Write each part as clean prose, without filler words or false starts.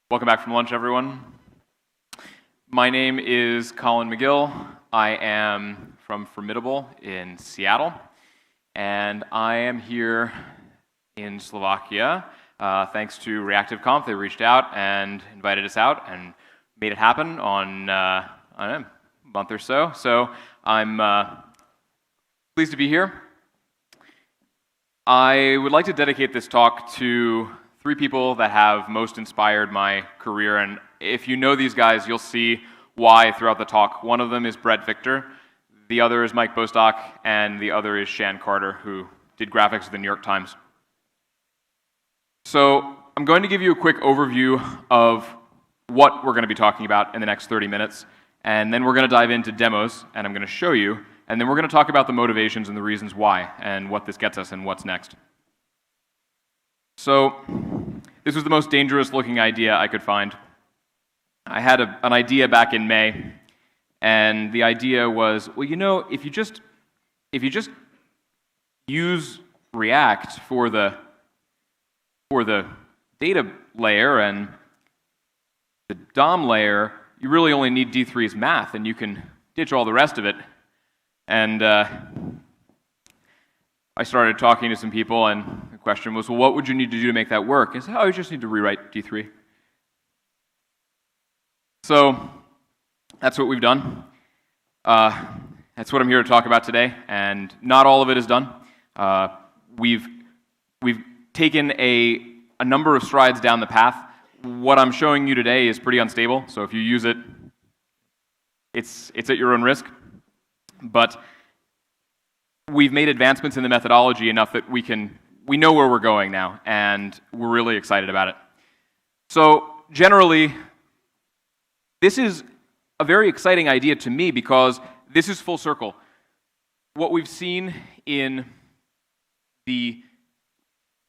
Welcome back from lunch, everyone. My name is Colin Megill. I am from Formidable in Seattle, and I am here in Slovakia thanks to ReactiveConf. They reached out and invited us out and made it happen on I don't know, a month or so. So I'm pleased to be here. I would like to dedicate this talk to three people that have most inspired my career, and if you know these guys, you'll see why throughout the talk. One of them is Brett Victor, the other is Mike Bostock, and the other is Shan Carter, who did graphics at the New York Times. So I'm going to give you a quick overview of what we're going to be talking about in the next 30 minutes, and then we're going to dive into demos, and I'm going to show you, and then we're going to talk about the motivations and the reasons why, and what this gets us and what's next. So this was the most dangerous looking idea I could find. I had an idea back in May, and the idea was, well, you know, if you just use React for the data layer and the DOM layer, you really only need D3's math, and you can ditch all the rest of it. And I started talking to some people, and the question was, well, what would you need to do to make that work? I said, oh, you just need to rewrite D3. So that's what we've done. That's what I'm here to talk about today, and not all of it is done. We've taken a number of strides down the path. What I'm showing you today is pretty unstable, so if you use it, it's at your own risk. But we've made advancements in the methodology enough that we know where we're going now, and we're really excited about it. So generally, this is a very exciting idea to me because this is full circle. What we've seen in the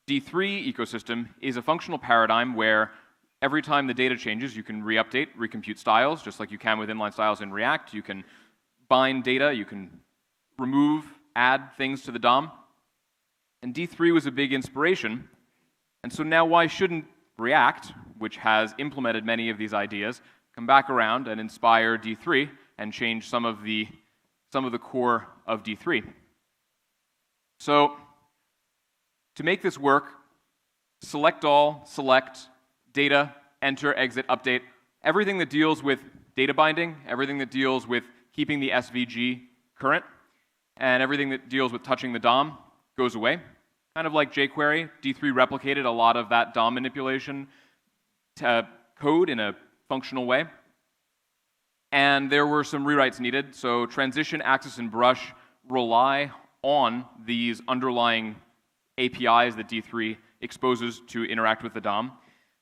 D3 ecosystem is a functional paradigm where every time the data changes, you can re-update, recompute styles, just like you can with inline styles in React. You can bind data, you can remove, add things to the DOM. And D3 was a big inspiration. And so now why shouldn't React, which has implemented many of these ideas, come back around and inspire D3 and change some of the core of D3? So to make this work, select all, select, data, enter, exit, update, everything that deals with data binding, everything that deals with keeping the SVG current, and everything that deals with touching the DOM goes away. Kind of like jQuery, D3 replicated a lot of that DOM manipulation code in a functional way. And there were some rewrites needed, so transition, axis, and brush rely on these underlying APIs that D3 exposes to interact with the DOM.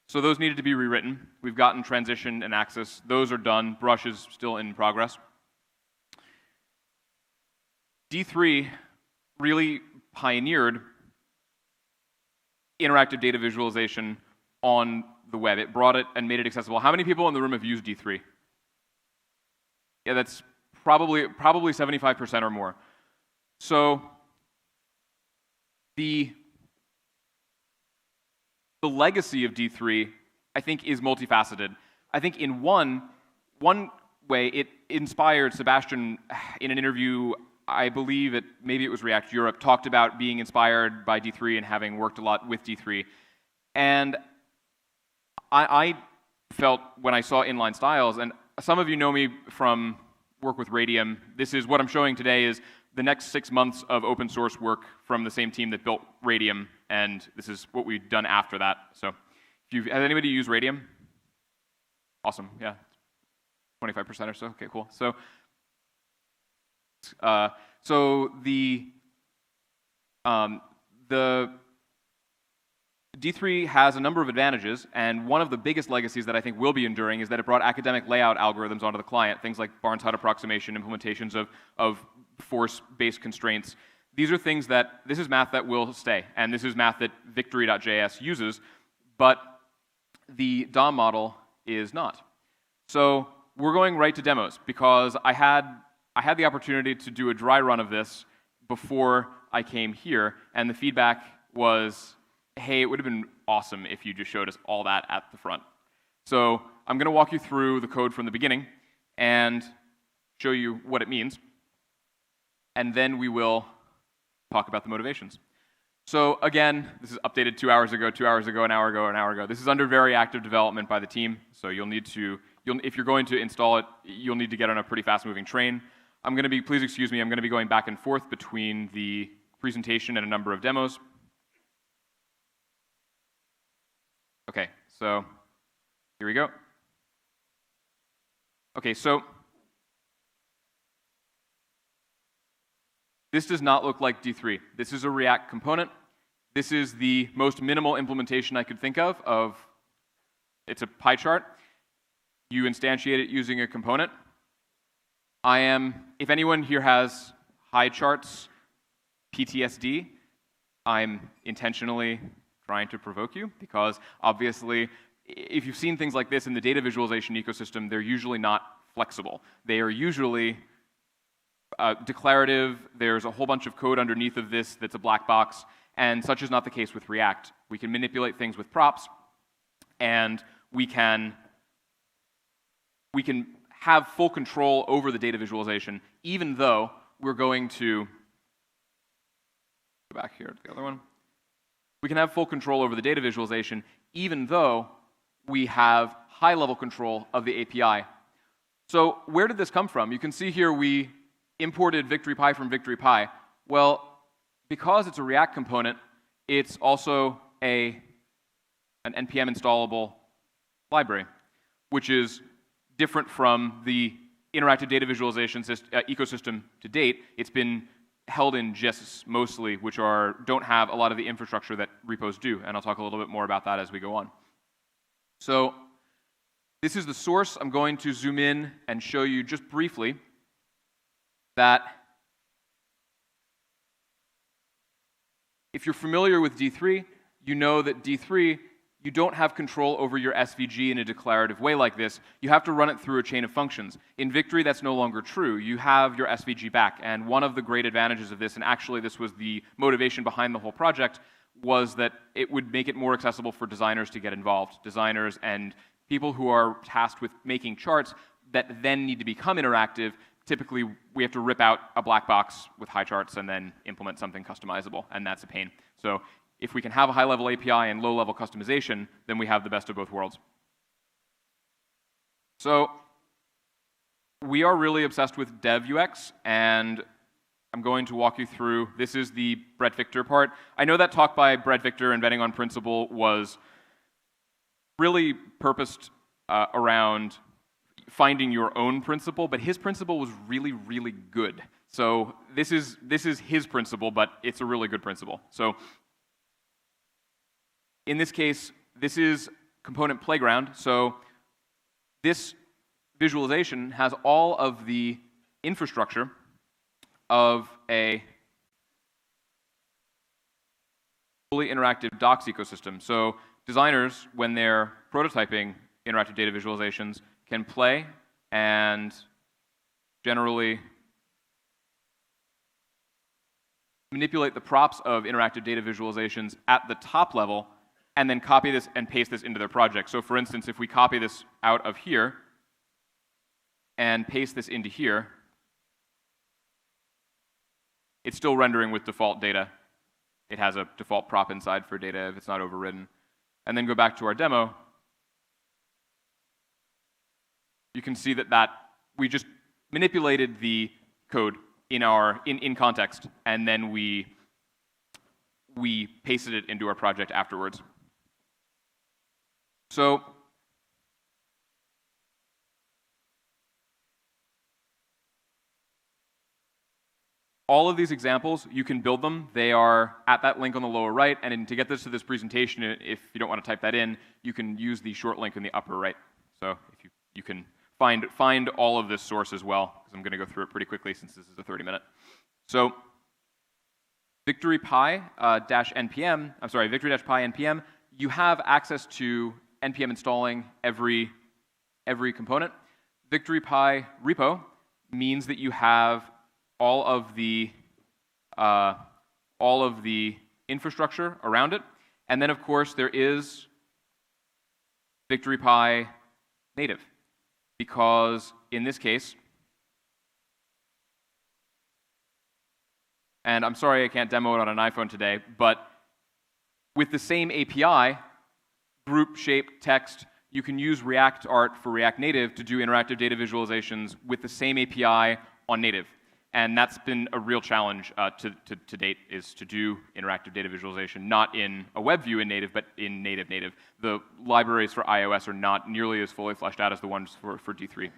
So those needed to be rewritten. We've gotten transition and axis. Those are done. Brush is still in progress. D3 really pioneered interactive data visualization on the web. It brought it and made it accessible. How many people in the room have used D3? Yeah, that's probably 75% or more. So the legacy of D3, I think, is multifaceted. I think in one way, it inspired Sebastian in an interview. I believe maybe it was React Europe, talked about being inspired by D3 and having worked a lot with D3. And I felt when I saw inline styles, and some of you know me from work with Radium, this is what I'm showing today is the next 6 months of open source work from the same team that built Radium, and this is what we've done after that. So has anybody used Radium? Awesome, yeah, 25% or so, okay, cool. So the D3 has a number of advantages, and one of the biggest legacies that I think will be enduring is that it brought academic layout algorithms onto the client, things like Barnes-Hut approximation, implementations of force-based constraints. These are things this is math that will stay, and this is math that Victory.js uses, but the DOM model is not. So we're going right to demos, because I had the opportunity to do a dry run of this before I came here, and the feedback was, hey, it would have been awesome if you just showed us all that at the front. So I'm going to walk you through the code from the beginning and show you what it means. And then we will talk about the motivations. So again, this is updated 2 hours ago, 2 hours ago, an hour ago, an hour ago. This is under very active development by the team, so you'll need to, if you're going to install it, you'll need to get on a pretty fast-moving train. I'm going to be, please excuse me, I'm going to be going back and forth between the presentation and a number of demos. Okay, so here we go. Okay, so this does not look like D3. This is a React component. This is the most minimal implementation I could think of it's a pie chart. You instantiate it using a component. If anyone here has high charts PTSD, I'm intentionally trying to provoke you because obviously if you've seen things like this in the data visualization ecosystem, they're usually not flexible. They are usually declarative. There's a whole bunch of code underneath of this that's a black box, and such is not the case with React. We can manipulate things with props, and we can have full control over the data visualization, even though we're going to go back here to the other one. We can have full control over the data visualization, even though we have high-level control of the API. So where did this come from? You can see here we imported Victory.py from Victory.py. Well, because it's a React component, it's also an npm installable library, which is different from the interactive data visualization ecosystem to date. It's been held in GISs mostly, which don't have a lot of the infrastructure that repos do, and I'll talk a little bit more about that as we go on. So this is the source. I'm going to zoom in and show you just briefly that if you're familiar with D3, you know that D3, you don't have control over your SVG in a declarative way like this. You have to run it through a chain of functions. In Victory, that's no longer true. You have your SVG back, and one of the great advantages of this, and actually this was the motivation behind the whole project, was that it would make it more accessible for designers to get involved. Designers and people who are tasked with making charts that then need to become interactive. Typically, we have to rip out a black box with high charts and then implement something customizable, and that's a pain. So if we can have a high-level API and low-level customization, then we have the best of both worlds. So we are really obsessed with dev-UX, and I'm going to walk you through. This is the Brett Victor part. I know that talk by Brett Victor, Inventing on Principle, was really purposed around finding your own principle, but his principle was really, really good. So this is his principle, but it's a really good principle. So in this case, this is component playground. So this visualization has all of the infrastructure of a fully interactive docs ecosystem. So designers, when they're prototyping interactive data visualizations, can play and generally manipulate the props of interactive data visualizations at the top level and then copy this and paste this into their project. So for instance, if we copy this out of here and paste this into here, it's still rendering with default data. It has a default prop inside for data if it's not overridden. And then go back to our demo. You can see that we just manipulated the code in context, and then we pasted it into our project afterwards. So all of these examples, you can build them. They are at that link on the lower right, and to get this to this presentation, if you don't want to type that in, you can use the short link in the upper right. So if you can find all of this source as well, because I'm going to go through it pretty quickly since this is a 30-minute. So Victory.py -npm, I'm sorry, Victory-py npm, you have access to npm installing every component. Victory.py repo means that you have all of the infrastructure around it, and then of course there is Victory.js native, because in this case, and I'm sorry I can't demo it on an iPhone today, but with the same API, group, shape, text, you can use React Art for React Native to do interactive data visualizations with the same API on native. And that's been a real challenge to date, is to do interactive data visualization, not in a web view in native, but in native. The libraries for iOS are not nearly as fully fleshed out as the ones for D3.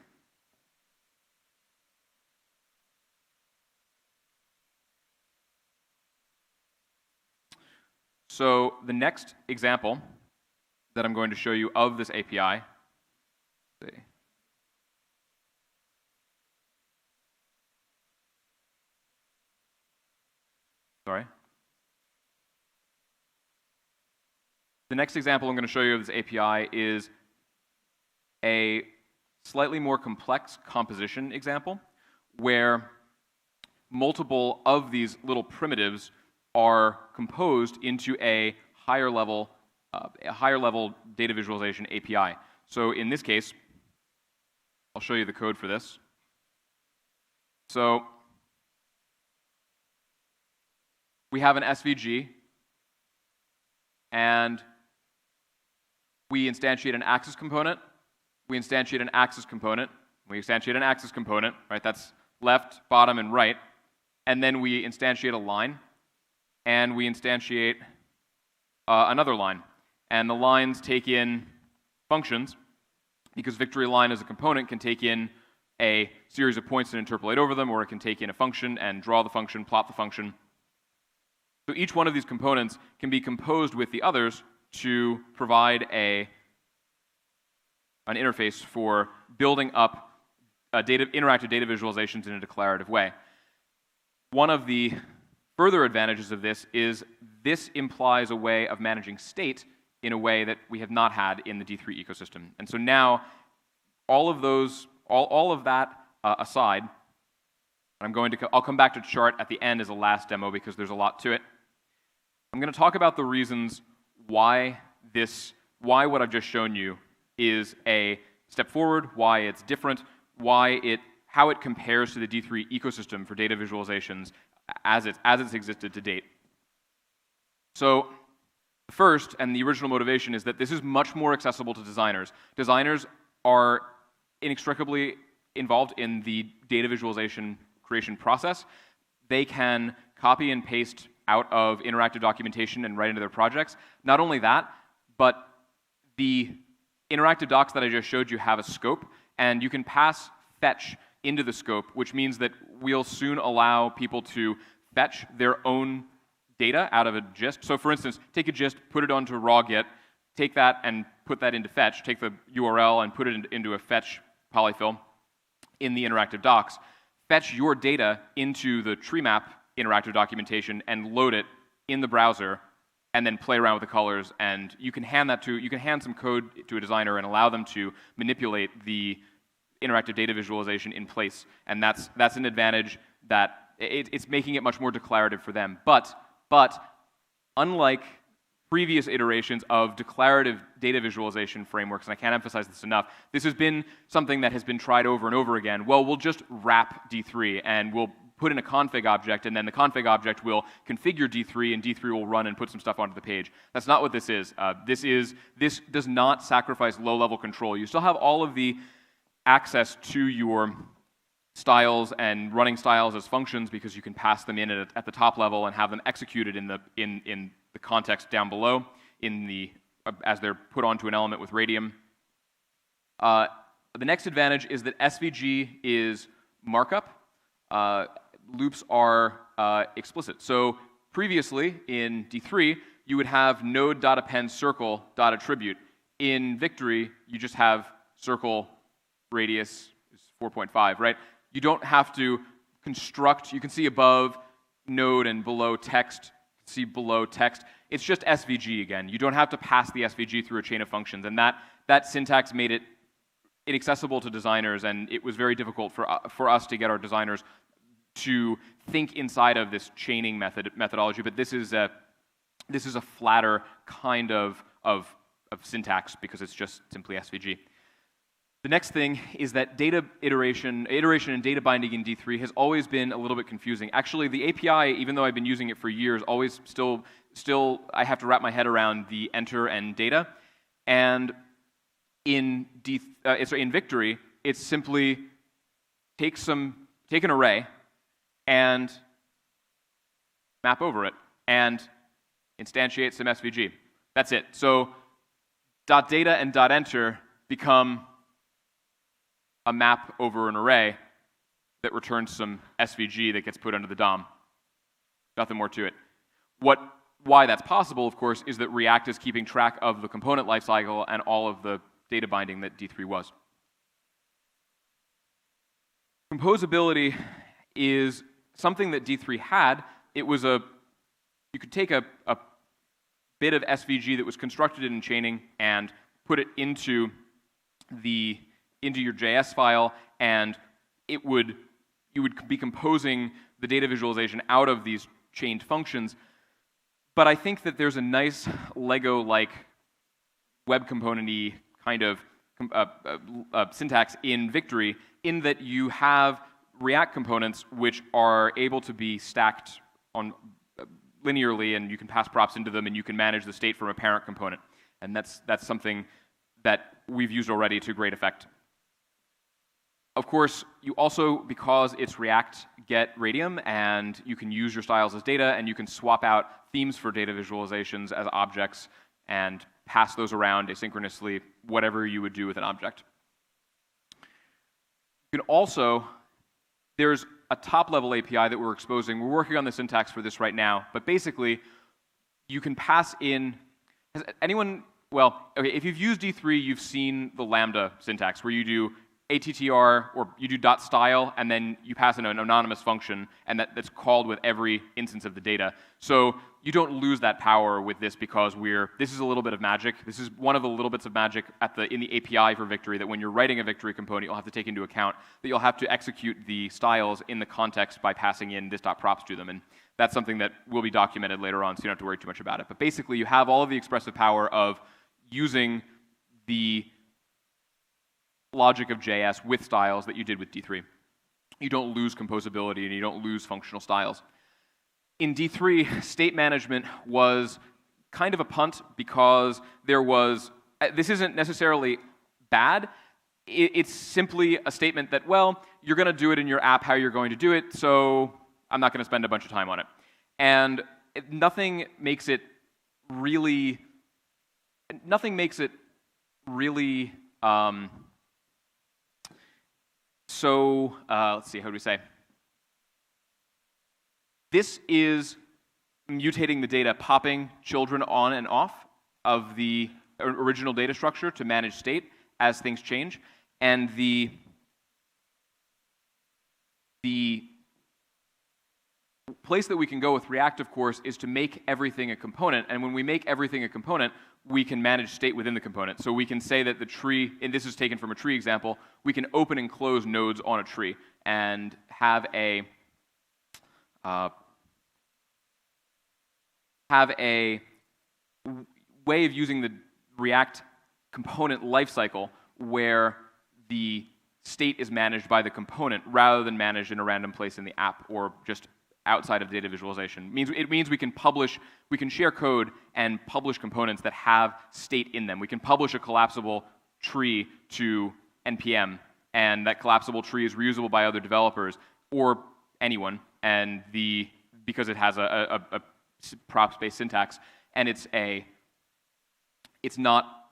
So the next example that I'm going to show you of this API, The next example I'm going to show you of this API is a slightly more complex composition example where multiple of these little primitives are composed into a higher level data visualization API. So in this case, I'll show you the code for this. So we have an SVG, and we instantiate an axis component. We instantiate an axis component. We instantiate an axis component, right? That's left, bottom, and right. And then we instantiate a line, and we instantiate another line. And the lines take in functions, because Victory line as a component can take in a series of points and interpolate over them, or it can take in a function and draw the function, plot the function. So each one of these components can be composed with the others to provide an interface for building up interactive data visualizations in a declarative way. One of the further advantages of this is this implies a way of managing state in a way that we have not had in the D3 ecosystem. And so now, all of that aside, I'll come back to chart at the end as a last demo because there's a lot to it. I'm going to talk about the reasons why what I've just shown you is a step forward, why it's different, how it compares to the D3 ecosystem for data visualizations as it's existed to date. So the first and the original motivation is that this is much more accessible to designers. Designers are inextricably involved in the data visualization creation process. They can copy and paste out of interactive documentation and write into their projects. Not only that, but the interactive docs that I just showed you have a scope, and you can pass fetch into the scope, which means that we'll soon allow people to fetch their own data out of a gist. So for instance, take a gist, put it onto raw git, take that and put that into fetch, take the URL and put it into a fetch polyfill in the interactive docs, fetch your data into the tree map interactive documentation and load it in the browser, and then play around with the colors. And you can hand some code to a designer and allow them to manipulate the interactive data visualization in place. And that's an advantage that it's making it much more declarative for them. But unlike previous iterations of declarative data visualization frameworks, and I can't emphasize this enough, this has been something that has been tried over and over again. Well, we'll just wrap D3 and we'll put in a config object, and then the config object will configure D3, and D3 will run and put some stuff onto the page. That's not what this is. This does not sacrifice low-level control. You still have all of the access to your styles and running styles as functions because you can pass them in at the top level and have them executed in the context down below as they're put onto an element with radium. The next advantage is that SVG is markup. Loops are explicit. So previously in D3, you would have node.append circle.attribute. In Victory, you just have circle radius is 4.5, right? You don't have to construct. You can see above node and below text. See below text. It's just SVG again. You don't have to pass the SVG through a chain of functions, and that syntax made it inaccessible to designers, and it was very difficult for us to get our designers to think inside of this chaining methodology. But this is a flatter kind of syntax because it's just simply SVG. The next thing is that data iteration and data binding in D3 has always been a little bit confusing. Actually, the API, even though I've been using it for years, always still I have to wrap my head around the enter and data. And in Victory, it's simply take an array and map over it and instantiate some SVG. That's it. So .data and .enter become a map over an array that returns some SVG that gets put under the DOM. Nothing more to it. Why that's possible, of course, is that React is keeping track of the component lifecycle and all of the data binding that D3 was. Composability is something that D3 had. It was you could take a bit of SVG that was constructed in chaining and put it into your JS file, and you would be composing the data visualization out of these chained functions. But I think that there's a nice Lego-like web component-y kind of syntax in Victory, in that you have React components which are able to be stacked on linearly, and you can pass props into them, and you can manage the state from a parent component. And that's something that we've used already to great effect. Of course, you also, because it's React, get radium, and you can use your styles as data, and you can swap out themes for data visualizations as objects and pass those around asynchronously, whatever you would do with an object. You can also, there's a top-level API that we're exposing. We're working on the syntax for this right now, but basically, you can pass in, has anyone, well, okay, if you've used D3, you've seen the Lambda syntax, where you do attr, or you do .style, and then you pass in an anonymous function, and that's called with every instance of the data. So you don't lose that power with this, because this is a little bit of magic. This is one of the little bits of magic in the API for Victory, that when you're writing a Victory component, you'll have to take into account that you'll have to execute the styles in the context by passing in this.props to them. And that's something that will be documented later on, so you don't have to worry too much about it. But basically, you have all of the expressive power of using the logic of JS with styles that you did with D3. You don't lose composability, and you don't lose functional styles. In D3, state management was kind of a punt, because this isn't necessarily bad. It's simply a statement that, well, you're going to do it in your app how you're going to do it, so I'm not going to spend a bunch of time on it. And nothing makes it really, let's see, how do we say? This is mutating the data, popping children on and off of the original data structure to manage state as things change. And the place that we can go with React, of course, is to make everything a component. And when we make everything a component, we can manage state within the component. So we can say that the tree, and this is taken from a tree example, we can open and close nodes on a tree and have a way of using the React component lifecycle where the state is managed by the component rather than managed in a random place in the app or just outside of data visualization. It means we can share code and publish components that have state in them. We can publish a collapsible tree to NPM, and that collapsible tree is reusable by other developers or anyone, and because it has a props-based syntax, and it's not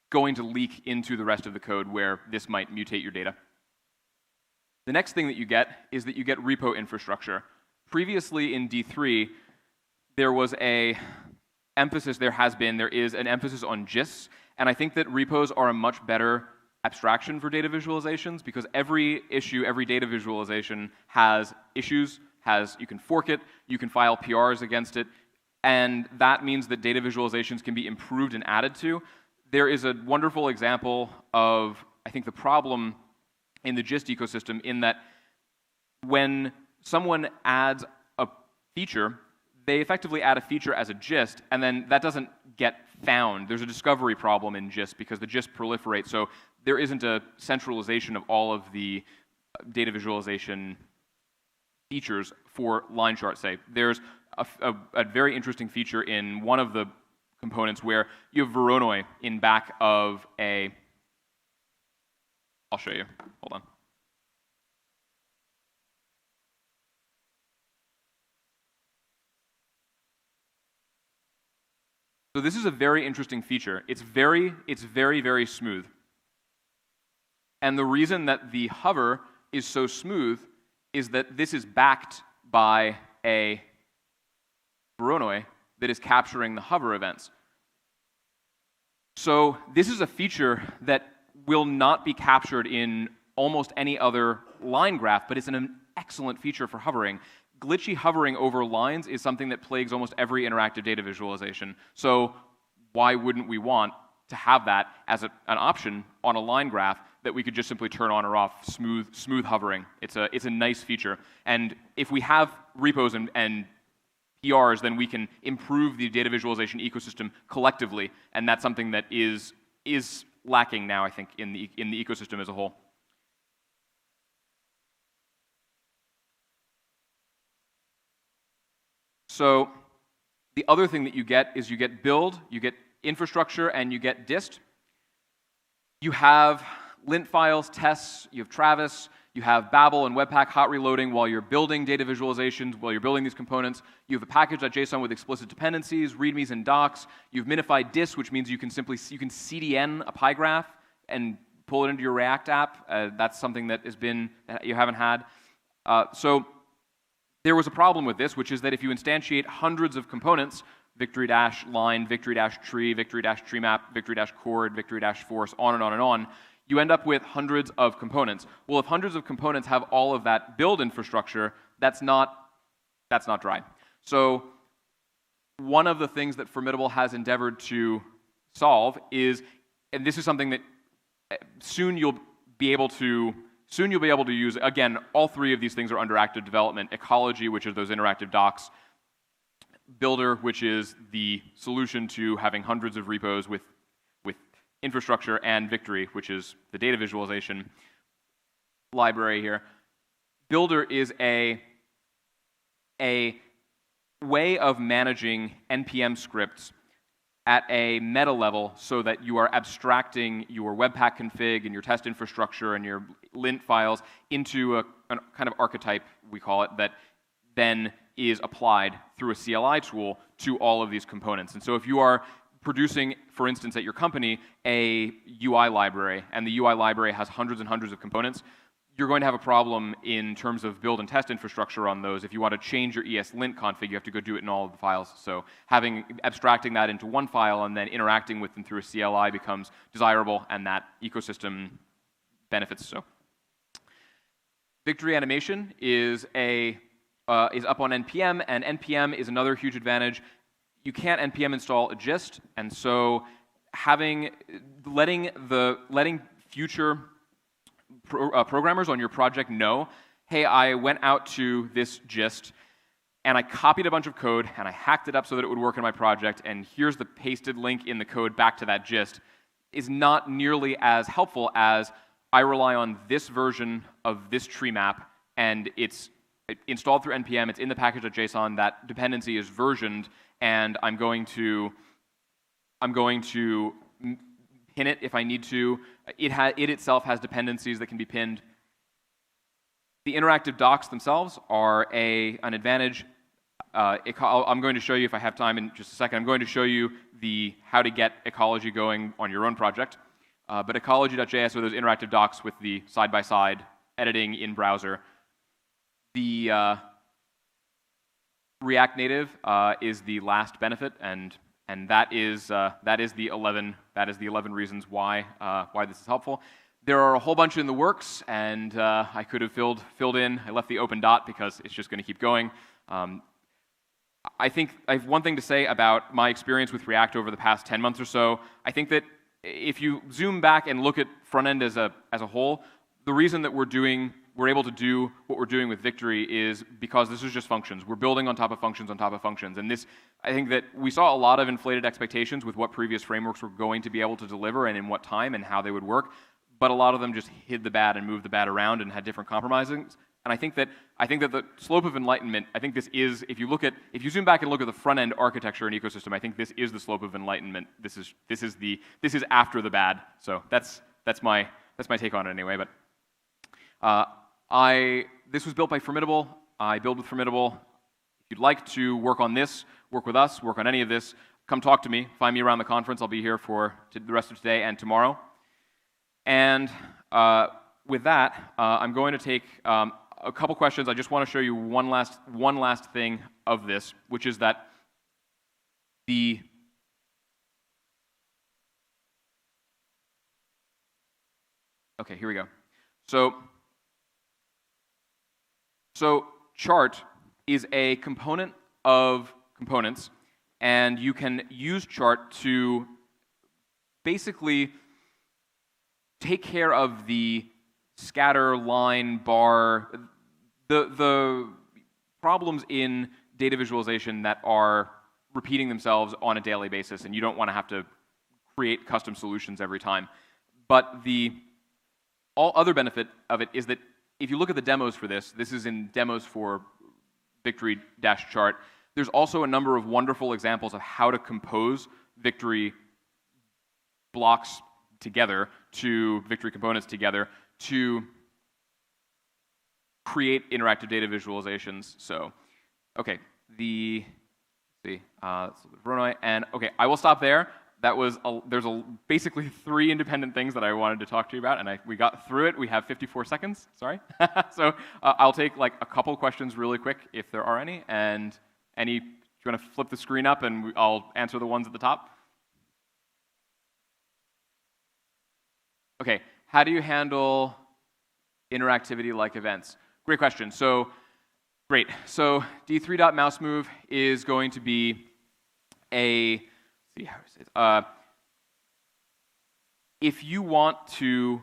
going to leak into the rest of the code where this might mutate your data. The next thing that you get is that you get repo infrastructure. Previously in D3, there is an emphasis on GIS, and I think that repos are a much better abstraction for data visualizations, because every data visualization has issues, you can fork it, you can file PRs against it, and that means that data visualizations can be improved and added to. There is a wonderful example of, I think, the problem in the gist ecosystem, in that when someone adds a feature, they effectively add a feature as a gist, and then that doesn't get found. There's a discovery problem in gist because the gist proliferates, so there isn't a centralization of all of the data visualization features for line chart, say. There's a very interesting feature in one of the components where you have Voronoi in back of a... I'll show you. Hold on. So this is a very interesting feature. It's very, very smooth. And the reason that the hover is so smooth is that this is backed by a Voronoi that is capturing the hover events. So this is a feature that will not be captured in almost any other line graph, but it's an excellent feature for hovering. Glitchy hovering over lines is something that plagues almost every interactive data visualization. So why wouldn't we want to have that as an option on a line graph that we could just simply turn on or off, smooth hovering? It's a nice feature. And if we have repos and PRs, then we can improve the data visualization ecosystem collectively, and that's something that is lacking now, I think, in the ecosystem as a whole. So the other thing that you get is you get build, you get infrastructure, and you get dist. You have lint files, tests, you have Travis, you have Babel and Webpack hot reloading while you're building data visualizations, while you're building these components. You have a package.json with explicit dependencies, readmes and docs. You've minified dist, which means you can CDN a pie graph and pull it into your React app. That's something that you haven't had. So there was a problem with this, which is that if you instantiate hundreds of components, victory-line, victory-tree, victory-tree map, victory-chord, victory-force, on and on and on, you end up with hundreds of components. Well, if hundreds of components have all of that build infrastructure, that's not dry. So one of the things that Formidable has endeavored to solve is, and this is something that soon you'll be able to use. Again, all three of these things are under active development. Ecology, which are those interactive docs. Builder, which is the solution to having hundreds of repos with infrastructure, and Victory, which is the data visualization library here. Builder is a way of managing NPM scripts at a meta level so that you are abstracting your Webpack config and your test infrastructure and your lint files into a kind of archetype, we call it, that then is applied through a CLI tool to all of these components. And so if you are producing, for instance, at your company, a UI library, and the UI library has hundreds and hundreds of components, you're going to have a problem in terms of build and test infrastructure on those. If you want to change your ESLint config, you have to go do it in all of the files. So abstracting that into one file and then interacting with them through a CLI becomes desirable, and that ecosystem benefits so. Victory animation is up on NPM, and NPM is another huge advantage. You can't NPM install a gist, and so letting future programmers on your project know, hey, I went out to this gist, and I copied a bunch of code, and I hacked it up so that it would work in my project, and here's the pasted link in the code back to that gist, is not nearly as helpful as I rely on this version of this tree map, and it's installed through NPM, it's in the package.json, that dependency is versioned, and I'm going to pin it if I need to. It itself has dependencies that can be pinned. The interactive docs themselves are an advantage. I'm going to show you, if I have time in just a second, I'm going to show you how to get ecology going on your own project. But ecology.js are those interactive docs with the side-by-side editing in browser. The React Native is the last benefit, and that is the 11 reasons why this is helpful. There are a whole bunch in the works, and I could have filled in. I left the open dot because it's just going to keep going. I think I have one thing to say about my experience with React over the past 10 months or so. I think that if you zoom back and look at front end as a whole, the reason that we're doing we're able to do what we're doing with Victory is because this is just functions. We're building on top of functions on top of functions. And this, I think that we saw a lot of inflated expectations with what previous frameworks were going to be able to deliver and in what time and how they would work. But a lot of them just hid the bad and moved the bad around and had different compromises. And I think that the slope of enlightenment, I think this is, if you zoom back and look at the front end architecture and ecosystem, I think this is the slope of enlightenment. This is after the bad. So that's my take on it anyway. But this was built by Formidable. I build with Formidable. If you'd like to work on this, work with us, work on any of this, come talk to me. Find me around the conference. I'll be here for the rest of today and tomorrow. And with that, I'm going to take a couple questions. I just want to show you one last thing of this, which is that okay, here we go. So chart is a component of components, and you can use chart to basically take care of the scatter, line, bar, the problems in data visualization that are repeating themselves on a daily basis, and you don't want to have to create custom solutions every time. But the all other benefit of it is that if you look at the demos for this is in demos for Victory-chart, there's also a number of wonderful examples of how to compose Victory blocks together to Victory components together to create interactive data visualizations. So, okay, let's look at Voronoi, and okay, I will stop there. There's basically 3 independent things that I wanted to talk to you about, and we got through it. We have 54 seconds, sorry. So I'll take like a couple questions really quick if there are any, and do you want to flip the screen up and I'll answer the ones at the top? Okay, how do you handle interactivity like events? Great question. So, great. So d3.mouseMove is going to be if you want to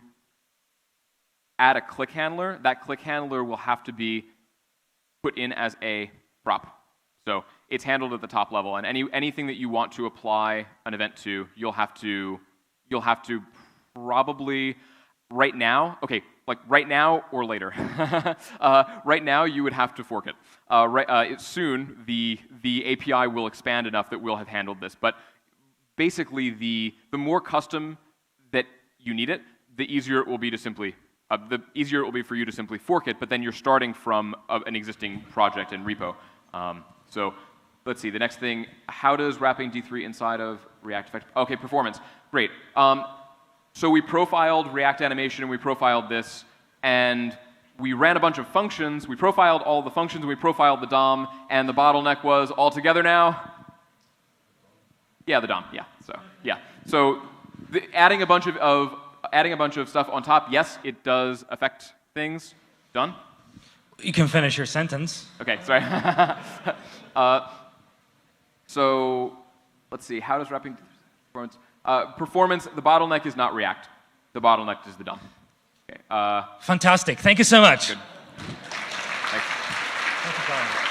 add a click handler, that click handler will have to be put in as a prop. So it's handled at the top level, and anything that you want to apply an event to, you'll have to probably right now. Okay, like right now or later. Right now, you would have to fork it. Soon, the API will expand enough that we'll have handled this. But basically, the more custom that you need it, the easier it will be to simply for you to simply fork it. But then you're starting from an existing project and repo. So let's see. The next thing: how does wrapping D3 inside of React affect? Okay, performance. Great. So we profiled React animation, and we profiled this, and we ran a bunch of functions. We profiled all the functions, and we profiled the DOM, and the bottleneck was all together now. Yeah, the DOM. Yeah. So yeah. So adding a bunch of stuff on top. Yes, it does affect things. Done. You can finish your sentence. Okay. Sorry. So let's see. How does wrapping performance? Performance, the bottleneck is not React. The bottleneck is the DOM. Okay, fantastic. Thank you so much. Good. Thanks. Thank you, Colin.